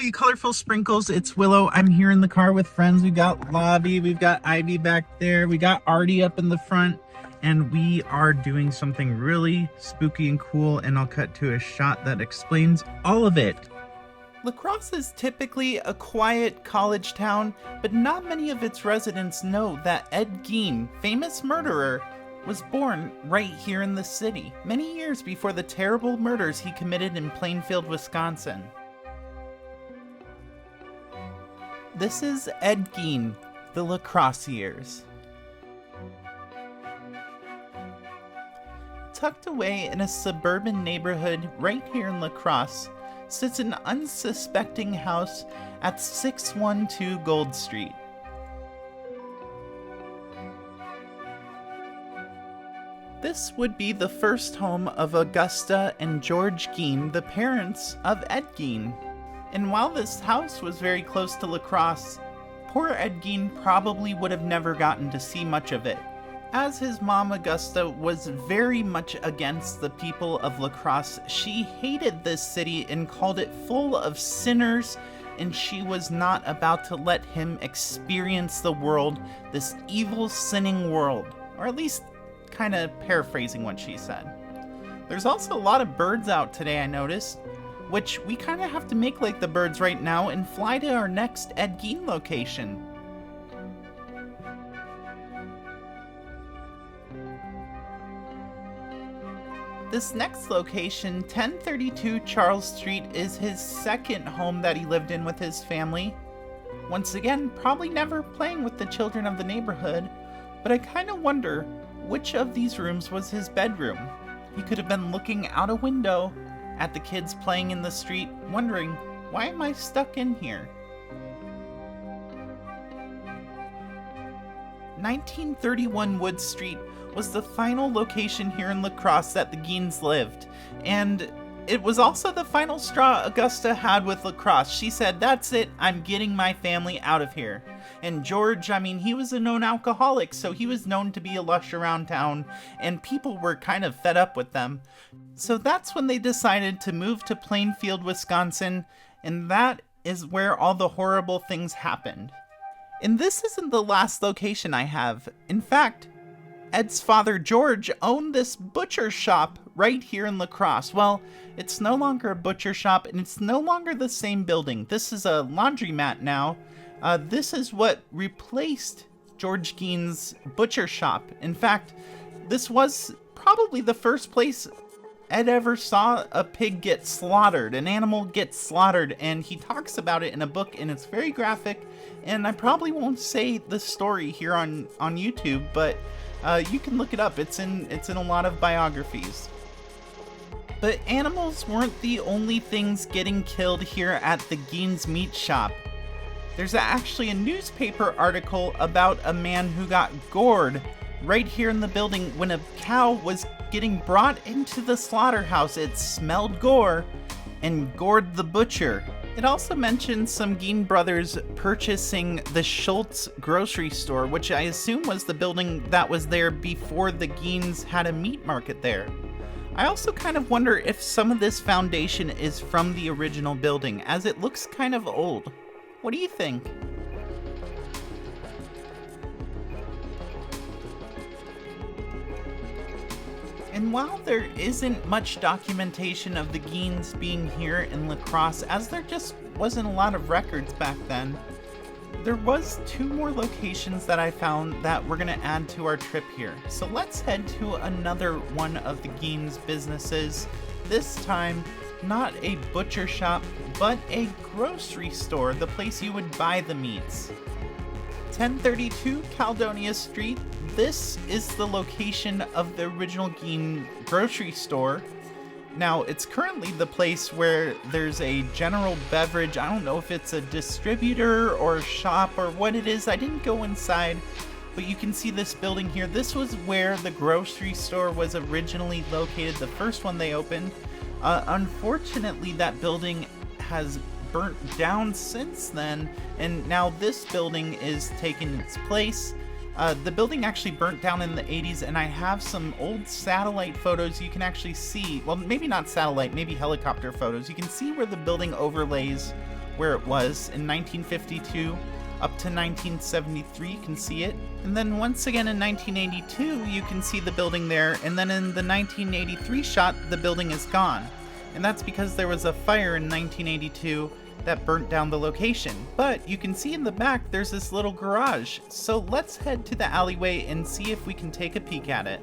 you colorful sprinkles. It's Willow. I'm here in the car with friends. We've got Lobby, we've got Ivy back there, we got Artie up in the front, and we are doing something really spooky and cool, and I'll cut to a shot that explains all of it. La Crosse is typically a quiet college town, but not many of its residents know that Ed Gein, famous murderer, was born right here in the city, many years before the terrible murders he committed in Plainfield, Wisconsin. This is Ed Gein, the La Crosse years. Tucked away in a suburban neighborhood right here in La Crosse sits an unsuspecting house at 612 Gould Street. This would be the first home of Augusta and George Gein, the parents of Ed Gein. And while this house was very close to La Crosse, poor Ed Gein probably would have never gotten to see much of it, as his mom Augusta was very much against the people of La Crosse. She hated this city and called it full of sinners, and she was not about to let him experience the world, this evil, sinning world, or at least kind of paraphrasing what she said. There's also a lot of birds out today, I noticed, which we kind of have to make like the birds right now and fly to our next Ed Gein location. This next location, 1032 Charles Street, is his second home that he lived in with his family. Once again, probably never playing with the children of the neighborhood, but I kind of wonder which of these rooms was his bedroom. He could have been looking out a window at the kids playing in the street, wondering, why am I stuck in here? 1931 Wood Street was the final location here in La Crosse that the Geins lived, and it was also the final straw Augusta had with La Crosse. She said, that's it, I'm getting my family out of here. And George, I mean, he was a known alcoholic, so he was known to be a lush around town, and people were kind of fed up with them. So that's when they decided to move to Plainfield, Wisconsin, and that is where all the horrible things happened. And this isn't the last location I have. In fact, Ed's father, George, owned this butcher shop right here in La Crosse. Well, it's no longer a butcher shop, and it's no longer the same building. This is a laundromat now. This is what replaced George Gein's butcher shop. In fact, this was probably the first place Ed ever saw a pig get slaughtered, an animal get slaughtered, and he talks about it in a book, and it's very graphic, and I probably won't say the story here on YouTube, but you can look it up. It's in a lot of biographies. But animals weren't the only things getting killed here at the Gein's meat shop. There's actually a newspaper article about a man who got gored right here in the building when a cow was getting brought into the slaughterhouse. It smelled gore and gored the butcher. It also mentions some Gein brothers purchasing the Schultz grocery store, which I assume was the building that was there before the Geins had a meat market there. I also kind of wonder if some of this foundation is from the original building, as it looks kind of old. What do you think? And while there isn't much documentation of the Geins being here in La Crosse, as there just wasn't a lot of records back then, there was two more locations that I found that we're going to add to our trip here. So let's head to another one of the Geins' businesses. This time, not a butcher shop, but a grocery store, the place you would buy the meats. 1032 Caledonia Street. This is the location of the original Gein grocery store. Now, it's currently the place where there's a general beverage. I don't know if it's a distributor or a shop or what it is. I didn't go inside, but you can see this building here. This was where the grocery store was originally located, the first one they opened. Unfortunately, that building has burnt down since then, and now this building is taking its place. The building actually burnt down in the 80s, and I have some old satellite photos you can actually see. Well, maybe not satellite, maybe helicopter photos. You can see where the building overlays where it was in 1952 up to 1973, you can see it. And then once again in 1982, you can see the building there, and then in the 1983 shot, the building is gone. And that's because there was a fire in 1982 that burnt down the location. But you can see in the back, there's this little garage. So let's head to the alleyway and see if we can take a peek at it.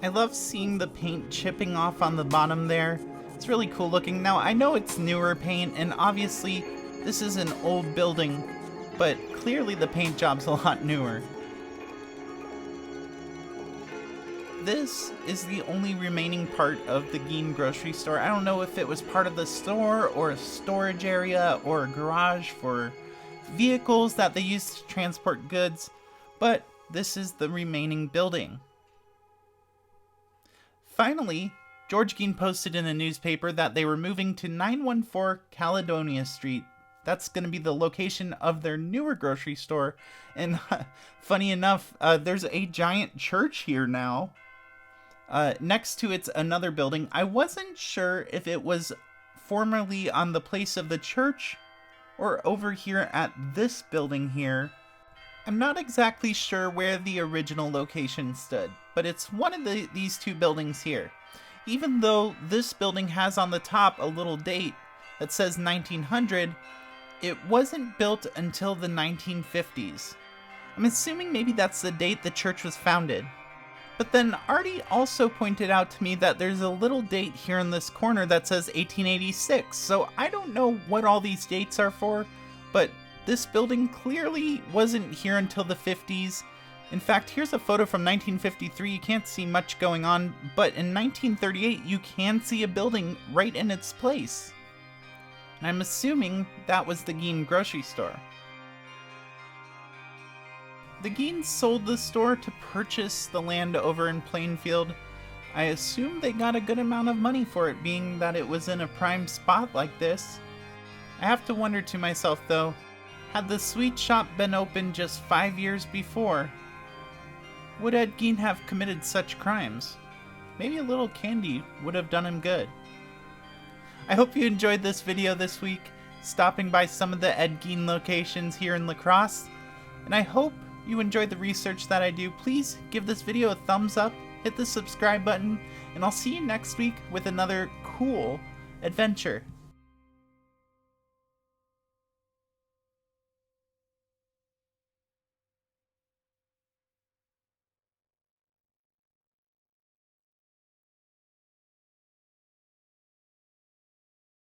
I love seeing the paint chipping off on the bottom there. It's really cool looking. Now, I know it's newer paint, and obviously this is an old building, but clearly the paint job's a lot newer. This is the only remaining part of the Gein grocery store. I don't know if it was part of the store or a storage area or a garage for vehicles that they used to transport goods, but this is the remaining building. Finally, George Gein posted in a newspaper that they were moving to 914 Caledonia Street. That's going to be the location of their newer grocery store. And funny enough, there's a giant church here now. Next to it's another building. I wasn't sure if it was formerly on the place of the church or over here at this building here. I'm not exactly sure where the original location stood, but it's one of these two buildings here. Even though this building has on the top a little date that says 1900, it wasn't built until the 1950s. I'm assuming maybe that's the date the church was founded. But then Artie also pointed out to me that there's a little date here in this corner that says 1886, so I don't know what all these dates are for, but this building clearly wasn't here until the 50s. In fact, here's a photo from 1953. You can't see much going on, but in 1938, you can see a building right in its place. And I'm assuming that was the Gein grocery store. The Geins sold the store to purchase the land over in Plainfield. I assume they got a good amount of money for it, being that it was in a prime spot like this. I have to wonder to myself, though, had the sweet shop been open just 5 years before, would Ed Gein have committed such crimes? Maybe a little candy would have done him good. I hope you enjoyed this video this week, stopping by some of the Ed Gein locations here in La Crosse, and I hope you enjoyed the research that I do. Please give this video a thumbs up, hit the subscribe button, and I'll see you next week with another cool adventure.